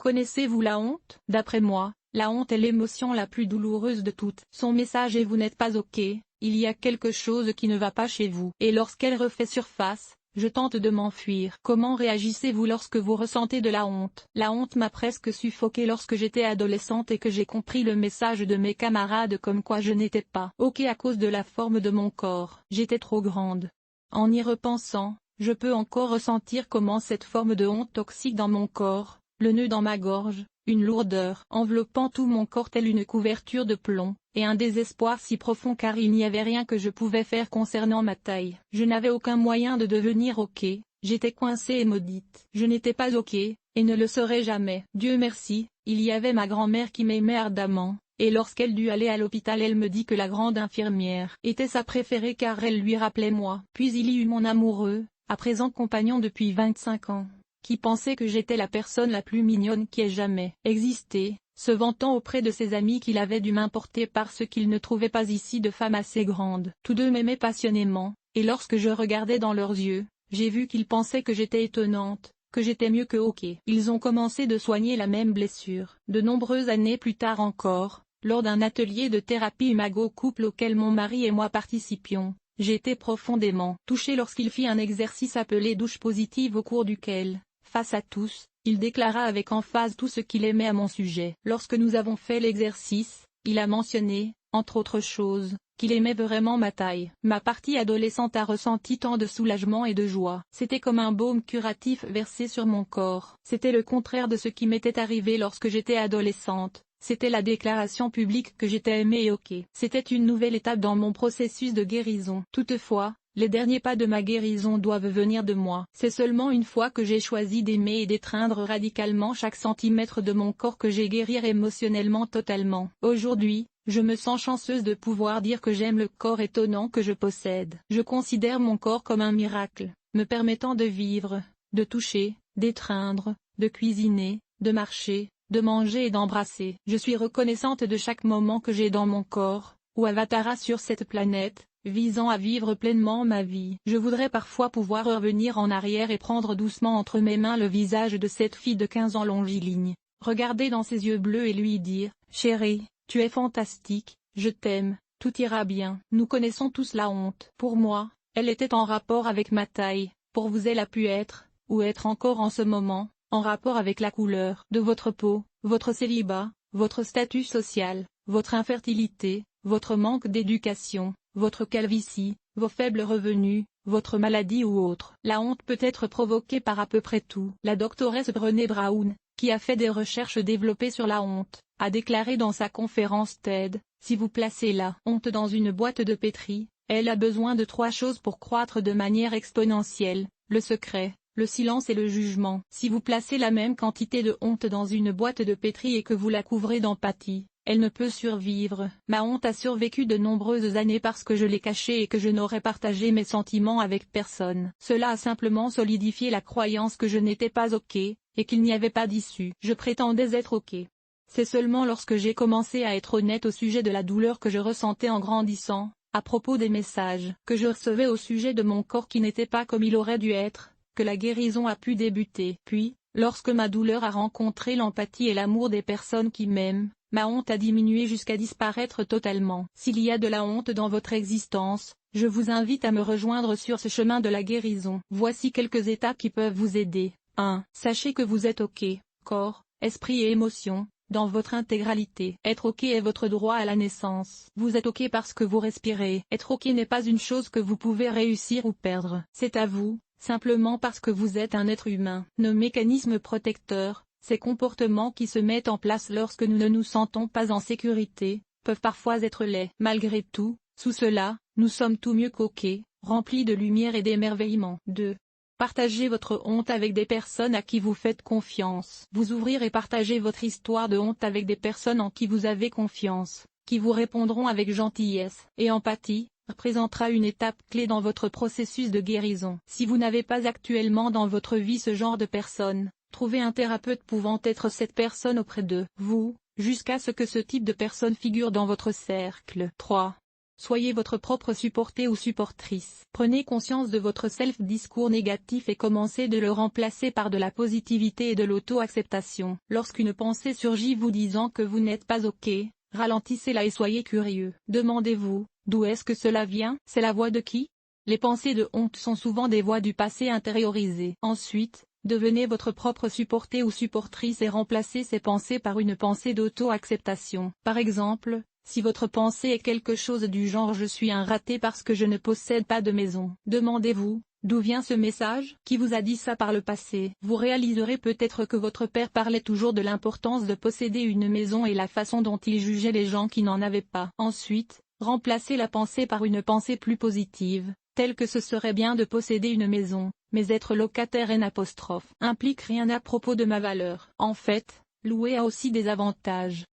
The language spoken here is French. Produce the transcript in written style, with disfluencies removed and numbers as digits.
Connaissez-vous la honte? D'après moi, la honte est l'émotion la plus douloureuse de toutes. Son message est: vous n'êtes pas OK, il y a quelque chose qui ne va pas chez vous. Et lorsqu'elle refait surface, je tente de m'enfuir. Comment réagissez-vous lorsque vous ressentez de la honte? La honte m'a presque suffoquée lorsque j'étais adolescente et que j'ai compris le message de mes camarades comme quoi je n'étais pas OK à cause de la forme de mon corps. J'étais trop grande. En y repensant, je peux encore ressentir comment cette forme de honte toxique dans mon corps, le nœud dans ma gorge, une lourdeur enveloppant tout mon corps telle une couverture de plomb, et un désespoir si profond car il n'y avait rien que je pouvais faire concernant ma taille. Je n'avais aucun moyen de devenir OK, j'étais coincée et maudite. Je n'étais pas OK, et ne le serai jamais. Dieu merci, il y avait ma grand-mère qui m'aimait ardemment, et lorsqu'elle dut aller à l'hôpital elle me dit que la grande infirmière était sa préférée car elle lui rappelait moi. Puis il y eut mon amoureux, à présent compagnon depuis 25 ans, qui pensait que j'étais la personne la plus mignonne qui ait jamais existé, se vantant auprès de ses amis qu'il avait dû m'importer parce qu'il ne trouvait pas ici de femme assez grande. Tous deux m'aimaient passionnément, et lorsque je regardais dans leurs yeux, j'ai vu qu'ils pensaient que j'étais étonnante, que j'étais mieux que OK. Ils ont commencé de soigner la même blessure. De nombreuses années plus tard encore, lors d'un atelier de thérapie imago-couple auquel mon mari et moi participions, j'ai été profondément touchée lorsqu'il fit un exercice appelé douche positive au cours duquel, face à tous, il déclara avec emphase tout ce qu'il aimait à mon sujet. Lorsque nous avons fait l'exercice, il a mentionné, entre autres choses, qu'il aimait vraiment ma taille. Ma partie adolescente a ressenti tant de soulagement et de joie. C'était comme un baume curatif versé sur mon corps. C'était le contraire de ce qui m'était arrivé lorsque j'étais adolescente. C'était la déclaration publique que j'étais aimée et OK. C'était une nouvelle étape dans mon processus de guérison. Toutefois, les derniers pas de ma guérison doivent venir de moi. C'est seulement une fois que j'ai choisi d'aimer et d'étreindre radicalement chaque centimètre de mon corps que j'ai guéri émotionnellement totalement. Aujourd'hui, je me sens chanceuse de pouvoir dire que j'aime le corps étonnant que je possède. Je considère mon corps comme un miracle, me permettant de vivre, de toucher, d'étreindre, de cuisiner, de marcher, de manger et d'embrasser. Je suis reconnaissante de chaque moment que j'ai dans mon corps, ou avatara sur cette planète, visant à vivre pleinement ma vie. Je voudrais parfois pouvoir revenir en arrière et prendre doucement entre mes mains le visage de cette fille de 15 ans longiligne, regarder dans ses yeux bleus et lui dire « Chérie, tu es fantastique, je t'aime, tout ira bien ». Nous connaissons tous la honte. Pour moi, elle était en rapport avec ma taille, pour vous elle a pu être, ou être encore en ce moment, en rapport avec la couleur de votre peau, votre célibat, votre statut social, votre infertilité, votre manque d'éducation, votre calvitie, vos faibles revenus, votre maladie ou autre. La honte peut être provoquée par à peu près tout. La doctoresse Brené Brown, qui a fait des recherches développées sur la honte, a déclaré dans sa conférence TED, si vous placez la honte dans une boîte de pétri, elle a besoin de 3 choses pour croître de manière exponentielle, le secret, le silence et le jugement. Si vous placez la même quantité de honte dans une boîte de pétri et que vous la couvrez d'empathie, elle ne peut survivre. Ma honte a survécu de nombreuses années parce que je l'ai cachée et que je n'aurais partagé mes sentiments avec personne. Cela a simplement solidifié la croyance que je n'étais pas OK, et qu'il n'y avait pas d'issue. Je prétendais être OK. C'est seulement lorsque j'ai commencé à être honnête au sujet de la douleur que je ressentais en grandissant, à propos des messages que je recevais au sujet de mon corps qui n'était pas comme il aurait dû être, que la guérison a pu débuter. Puis, lorsque ma douleur a rencontré l'empathie et l'amour des personnes qui m'aiment, ma honte a diminué jusqu'à disparaître totalement. S'il y a de la honte dans votre existence, je vous invite à me rejoindre sur ce chemin de la guérison. Voici quelques étapes qui peuvent vous aider. 1. Sachez que vous êtes OK, corps, esprit et émotions, dans votre intégralité. Être OK est votre droit à la naissance. Vous êtes OK parce que vous respirez. Être OK n'est pas une chose que vous pouvez réussir ou perdre. C'est à vous, simplement parce que vous êtes un être humain. Nos mécanismes protecteurs, ces comportements qui se mettent en place lorsque nous ne nous sentons pas en sécurité, peuvent parfois être laids. Malgré tout, sous cela, nous sommes tout mieux qu'OK, remplis de lumière et d'émerveillement. 2. Partagez votre honte avec des personnes à qui vous faites confiance. Vous ouvrir et partager votre histoire de honte avec des personnes en qui vous avez confiance, qui vous répondront avec gentillesse et empathie, représentera une étape clé dans votre processus de guérison. Si vous n'avez pas actuellement dans votre vie ce genre de personne, trouvez un thérapeute pouvant être cette personne auprès de vous, jusqu'à ce que ce type de personne figure dans votre cercle. 3. Soyez votre propre supporter ou supportrice. Prenez conscience de votre self-discours négatif et commencez de le remplacer par de la positivité et de l'auto-acceptation. Lorsqu'une pensée surgit vous disant que vous n'êtes pas OK, ralentissez-la et soyez curieux. Demandez-vous, d'où est-ce que cela vient? C'est la voix de qui? Les pensées de honte sont souvent des voix du passé intériorisées. Ensuite, devenez votre propre supporter ou supportrice et remplacez ces pensées par une pensée d'auto-acceptation. Par exemple, si votre pensée est quelque chose du genre « je suis un raté parce que je ne possède pas de maison », demandez-vous, d'où vient ce message? Qui vous a dit ça par le passé? Vous réaliserez peut-être que votre père parlait toujours de l'importance de posséder une maison et la façon dont il jugeait les gens qui n'en avaient pas. Ensuite, remplacez la pensée par une pensée plus positive, telle que ce serait bien de posséder une maison, mais être locataire implique rien à propos de ma valeur. En fait, louer a aussi des avantages.